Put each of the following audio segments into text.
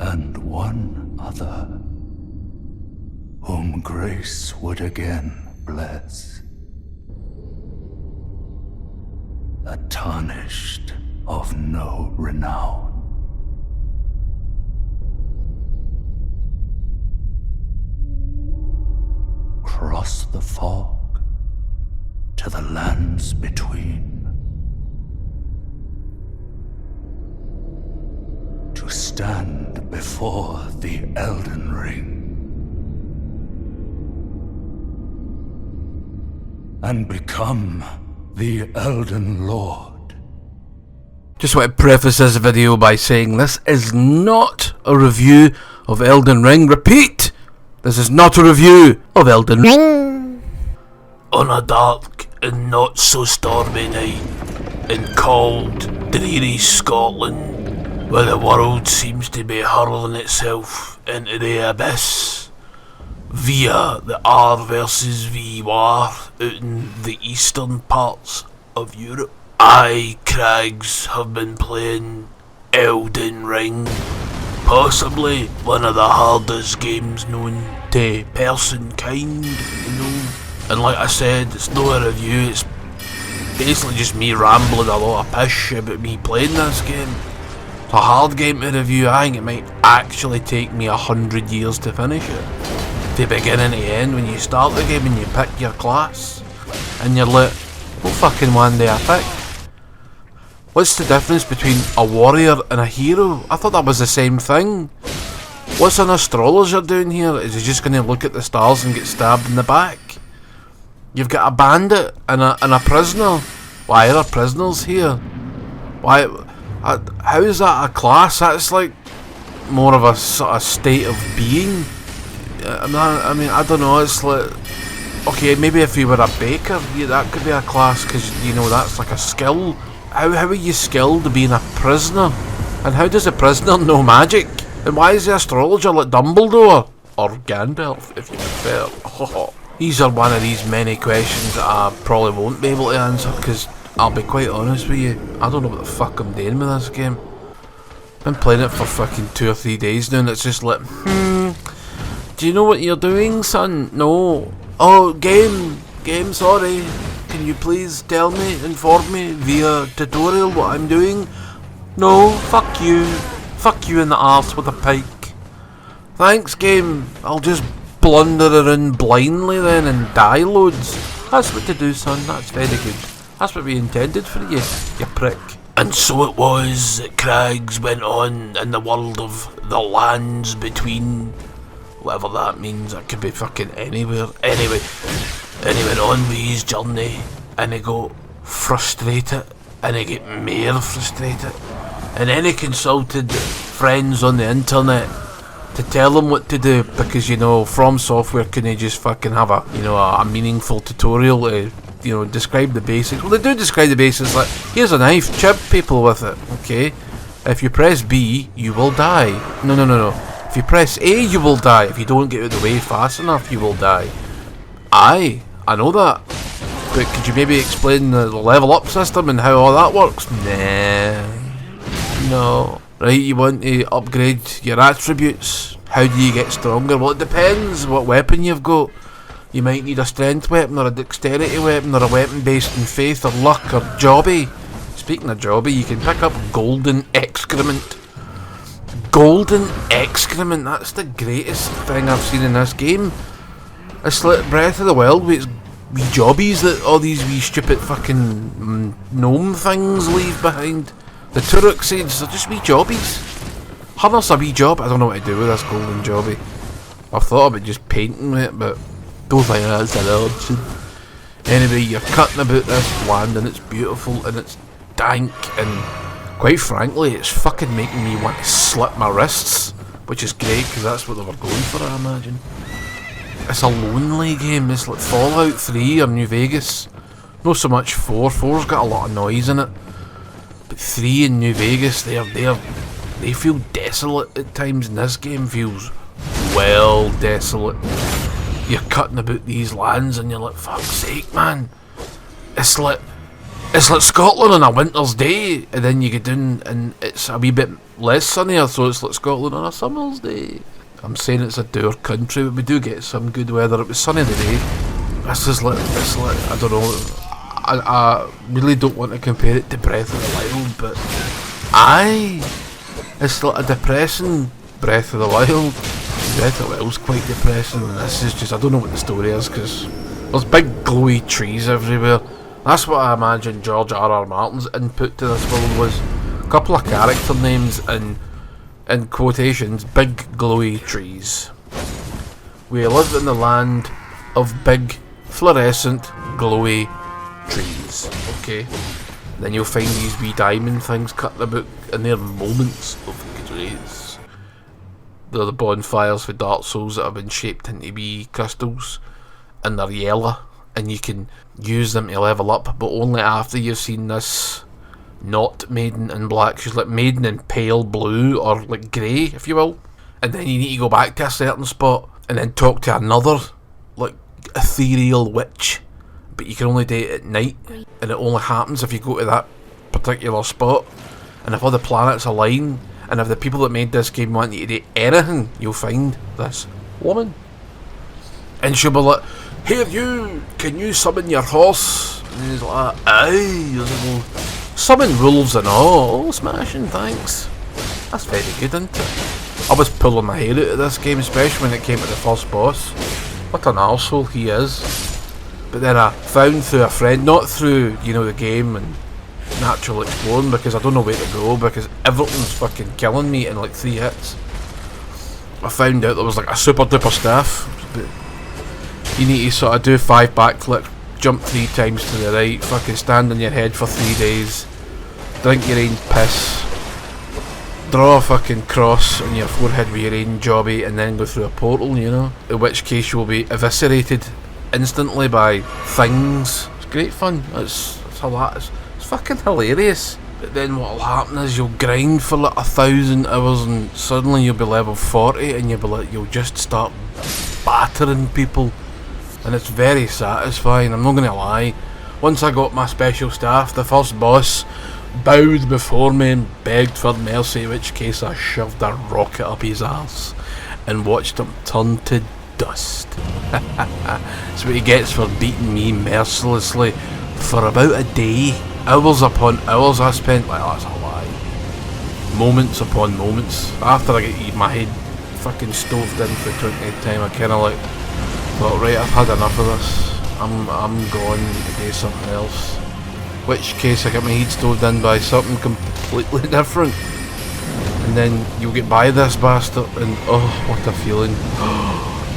and one other, whom grace would again bless, a tarnished of no renown. Cross the fog to the lands between, to stand before the Elden Ring and become the Elden Lord. Just want to preface this video by saying this is not a review of Elden Ring. Repeat! This is not a review of Elden Ring. On a dark and not so stormy night in cold, dreary Scotland, where the world seems to be hurling itself into the abyss via the R versus V war out in the eastern parts of Europe, I, Craggs, have been playing Elden Ring. Possibly one of the hardest games known to personkind, you know. And like I said, it's not a review, it's basically just me rambling a lot of pish about me playing this game. It's a hard game to review. I think it might actually take me 100 years to finish it. To beginning to end, when you start the game and you pick your class, and you're like, what fucking one do I pick? What's the difference between a warrior and a hero? I thought that was the same thing. What's an astrologer doing here? Is he just going to look at the stars and get stabbed in the back? You've got a bandit and a prisoner. Why are there prisoners here? Why? How is that a class? That's like more of a sort of state of being. I mean, I don't know. It's like, okay, maybe if you were a baker, yeah, that could be a class, because you know that's like a skill. How are you skilled being a prisoner? And how does a prisoner know magic? And why is the astrologer like Dumbledore? Or Gandalf, if you prefer. These are one of these many questions that I probably won't be able to answer, because I'll be quite honest with you, I don't know what the fuck I'm doing with this game. I've been playing it for fucking 2 or 3 days now, and it's just like, do you know what you're doing, son? No. Oh, game, sorry. Can you please tell me, inform me via tutorial what I'm doing? No, fuck you. Fuck you in the arse with a pike. Thanks, game. I'll just blunder around blindly then and die loads. That's what to do, son. That's very good. That's what we intended for you, you prick. And so it was that Craggs went on in the world of the lands between, whatever that means. That could be fucking anywhere. Anyway, and he went on with his journey, and he got frustrated, and he got more frustrated, and then he consulted friends on the internet to tell him what to do, because, you know, From Software couldn't just fucking have a, you know, a meaningful tutorial to, you know, describe the basics. Well, they do describe the basics, like, here's a knife, chip people with it, okay? If you press B, you will die. No. If you press A, you will die. If you don't get out of the way fast enough, you will die. Aye, I know that. But could you maybe explain the level up system and how all that works? Nah. No. Right, you want to upgrade your attributes. How do you get stronger? Well, it depends what weapon you've got. You might need a strength weapon or a dexterity weapon or a weapon based in faith or luck or jobby. Speaking of jobby, you can pick up golden excrement. Golden excrement, that's the greatest thing I've seen in this game. It's like Breath of the Wild with its wee jobbies that all these wee stupid fucking gnome things leave behind. The Turok seeds are just wee jobbies. Harness a wee job. I don't know what to do with this golden jobby. I've thought about just painting with it, but don't think that's an option. Anyway, you're cutting about this land and it's beautiful and it's dank, and quite frankly it's fucking making me want to slit my wrists, which is great because that's what they were going for, I imagine. It's a lonely game. It's like Fallout 3 or New Vegas. Not so much 4. 4's got a lot of noise in it. But 3 and New Vegas, they feel desolate at times, and this game feels well desolate. You're cutting about these lands and you're like, fuck's sake, man. It's like It's like Scotland on a winter's day, and then you get down and it's a wee bit less sunnier, so it's like Scotland on a summer's day. I'm saying it's a dour country, but we do get some good weather. It was sunny today. It's like, I don't know, I really don't want to compare it to Breath of the Wild, but aye, it's like a depressing Breath of the Wild. Breath of the Wild's quite depressing, and this is just, I don't know what the story is, because there's big glowy trees everywhere. That's what I imagine George R.R. Martin's input to this world was. A couple of character names and, in quotations, big glowy trees. We live in the land of big, fluorescent, glowy trees. Okay. Then you'll find these wee diamond things cut in the book, and they're moments of grace. They're the bonfires for Dark Souls that have been shaped into wee crystals, and they're yellow, and you can use them to level up, but only after you've seen this not maiden in black. She's like maiden in pale blue, or like grey, if you will. And then you need to go back to a certain spot, and then talk to another, like, ethereal witch. But you can only do it at night, and it only happens if you go to that particular spot. And if all the planets align, and if the people that made this game want you to do anything, you'll find this woman. And she'll be like, "Here you, can you summon your horse?" And he's like, "Aye." He's like, "Well, summon wolves and all." "Oh, smashing, thanks." That's very good, isn't it? I was pulling my hair out of this game, especially when it came to the first boss. What an arsehole he is. But then I found through a friend, not through, you know, the game and natural exploring, because I don't know where to go, because everything's fucking killing me in like 3 hits. I found out there was like a super duper staff. You need to sort of do 5 backflips, jump 3 times to the right, fucking stand on your head for 3 days, drink your own piss, draw a fucking cross on your forehead with your own jobby, and then go through a portal, you know? In which case you will be eviscerated instantly by things. It's great fun. It's hilarious. It's fucking hilarious. But then what'll happen is you'll grind for like 1,000 hours, and suddenly you'll be level 40, and you'll just start battering people. And it's very satisfying, I'm not going to lie. Once I got my special staff, the first boss bowed before me and begged for mercy, in which case I shoved a rocket up his arse and watched him turn to dust. That's what he gets for beating me mercilessly for about a day. Hours upon hours I spent, like, that's a lie. Moments upon moments. After I get my head fucking stoved in for 20th time, I kinda like thought, right, I've had enough of this. I'm gone to do something else. Which case I get my head stoved in by something completely different. And then you'll get by this bastard, and oh, what a feeling.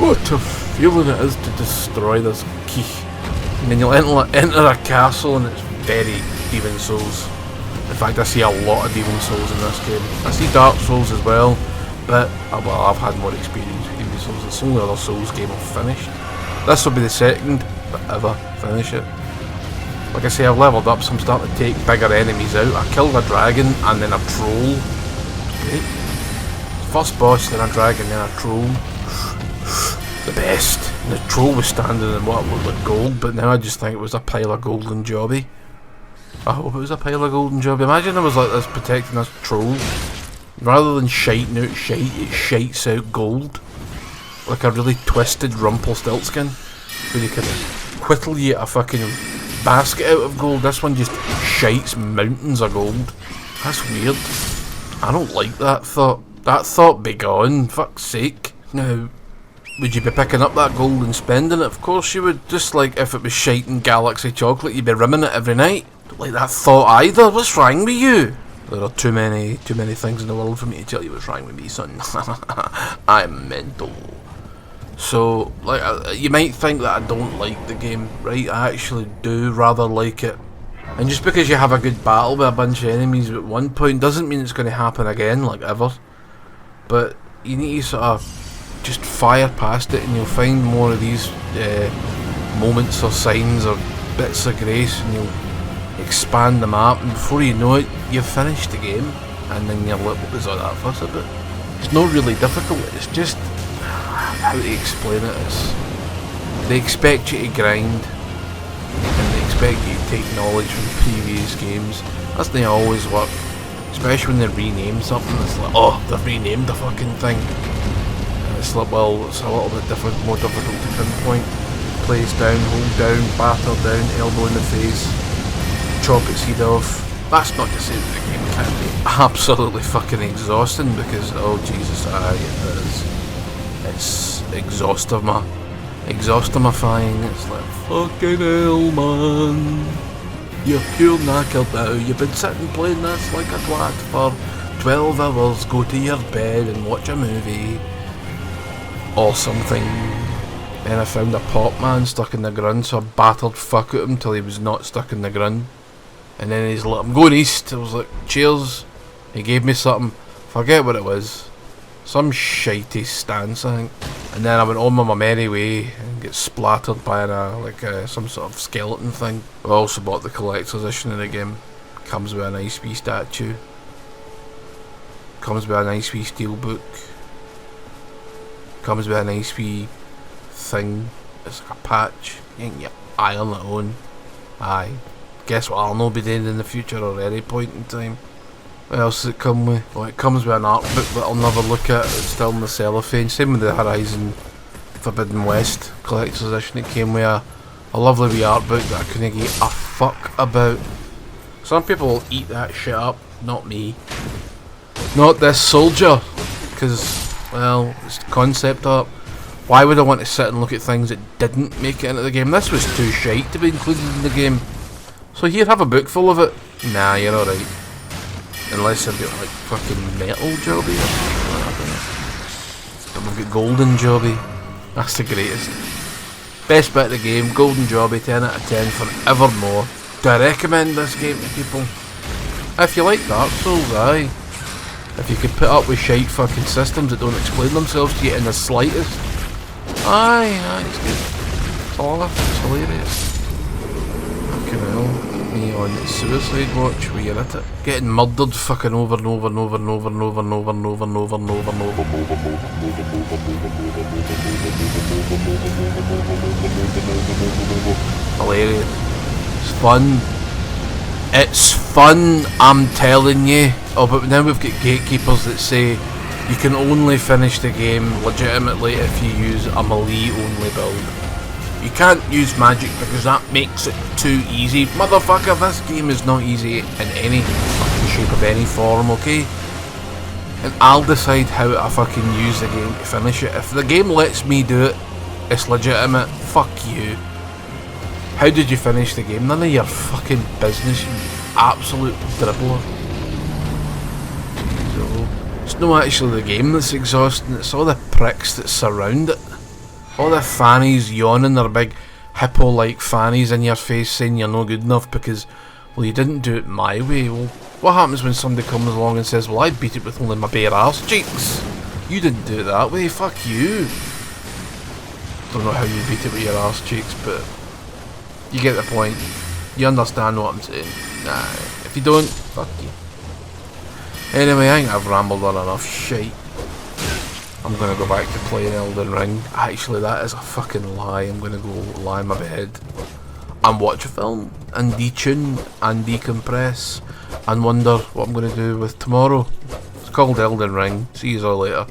What a feeling it is to destroy this key. And then you'll enter a castle, and it's very Demon Souls. In fact, I see a lot of Demon Souls in this game. I see Dark Souls as well, but well, I've had more experience with Demon Souls. It's the only other Souls game I've finished. This will be the second if I ever finish it. Like I say, I've leveled up, so I'm starting to take bigger enemies out. I killed a dragon and then a troll. Great. First boss, then a dragon, then a troll. The best. And the troll was standing in what looked like gold, but now I just think it was a pile of golden jobby. I hope it was a pile of golden jobby. Imagine there was like this protecting this troll. Rather than shiting out shite, it shites out gold. Like a really twisted Rumpelstiltskin, where you could whittle you a fucking basket out of gold. This one just shites mountains of gold. That's weird. I don't like that thought. That thought be gone, fuck's sake. Now, would you be picking up that gold and spending it? Of course you would. Just like if it was shiting Galaxy chocolate, you'd be rimming it every night. Don't like that thought either. What's wrong with you? There are too many things in the world for me to tell you what's wrong with me, son. I'm mental. So, like, you might think that I don't like the game, right? I actually do rather like it. And just because you have a good battle with a bunch of enemies at one point doesn't mean it's going to happen again, like ever. But you need to sort of just fire past it, and you'll find more of these moments or signs or bits of grace, and you'll expand the map, and before you know it, you've finished the game. And then you're like, what was all that fuss about? It's not really difficult, it's just, how to explain it is, they expect you to grind, and they expect you to take knowledge from previous games. That's not always work. Especially when they rename something, it's like, oh, they've renamed the fucking thing. And it's like, well, it's a little bit different, more difficult to pinpoint. Place down, hold down, batter down, elbow in the face, chop its head off. That's not to say that the game can be absolutely fucking exhausting, because, oh Jesus, aye, it is. It's exhaustimifying. It's like, fucking hell, man. You're pure knackered now. You've been sitting playing this like a twat for 12 hours. Go to your bed and watch a movie. Or something. Then I found a pop man stuck in the ground, so I battered fuck at him till he was not stuck in the ground. And then he's like, I'm going east. I was like, cheers. He gave me something. Forget what it was. Some shitey stance, I think. And then I went on my merry way and get splattered by some sort of skeleton thing. I also bought the collector's edition of the game. Comes with a nice wee statue. Comes with a nice wee steelbook. Comes with a nice wee thing. It's like a patch. You ain't your eye on it own. Aye. Guess what I'll not be doing in the future or any point in time. What else does it come with? Well, it comes with an art book that I'll never look at. It's still in the cellophane. Same with the Horizon Forbidden West collector's edition. It came with a lovely wee art book that I couldn't give a fuck about. Some people will eat that shit up. Not me. Not this soldier. Because, well, it's concept art. Why would I want to sit and look at things that didn't make it into the game? This was too shite to be included in the game. So here, have a book full of it. Nah, you're alright. Unless I've got like fucking metal jobby or something. We've got golden jobby. That's the greatest. Best bit of the game, golden jobby, 10 out of 10 forevermore. Do I recommend this game to people? If you like Dark Souls, aye. If you could put up with shite fucking systems that don't explain themselves to you in the slightest. Aye, it's good. It's hilarious. Fucking hell. Me on Suicide Watch where you're at it. Getting murdered fucking over and over and over and over and over and over and over and over and over and over. Hilarious. It's fun. It's fun, I'm telling you. Oh, but now we've got gatekeepers that say you can only finish the game legitimately if you use a melee only build. You can't use magic because that makes it too easy. Motherfucker, this game is not easy in any fucking shape of any form, okay? And I'll decide how I fucking use the game to finish it. If the game lets me do it, it's legitimate. Fuck you. How did you finish the game? None of your fucking business, you absolute dribbler. So, it's not actually the game that's exhausting, it's all the pricks that surround it. All the fannies yawning their big hippo-like fannies in your face saying you're no good enough because, well, you didn't do it my way. Well, what happens when somebody comes along and says, well, I beat it with only my bare arse cheeks? You didn't do it that way, fuck you. Don't know how you beat it with your arse cheeks, but you get the point. You understand what I'm saying. Nah, if you don't, fuck you. Anyway, I think I've rambled on enough shite. I'm gonna go back to playing Elden Ring. Actually, that is a fucking lie. I'm gonna go lie in my bed and watch a film and detune and decompress and wonder what I'm gonna do with tomorrow. It's called Elden Ring. See you all later.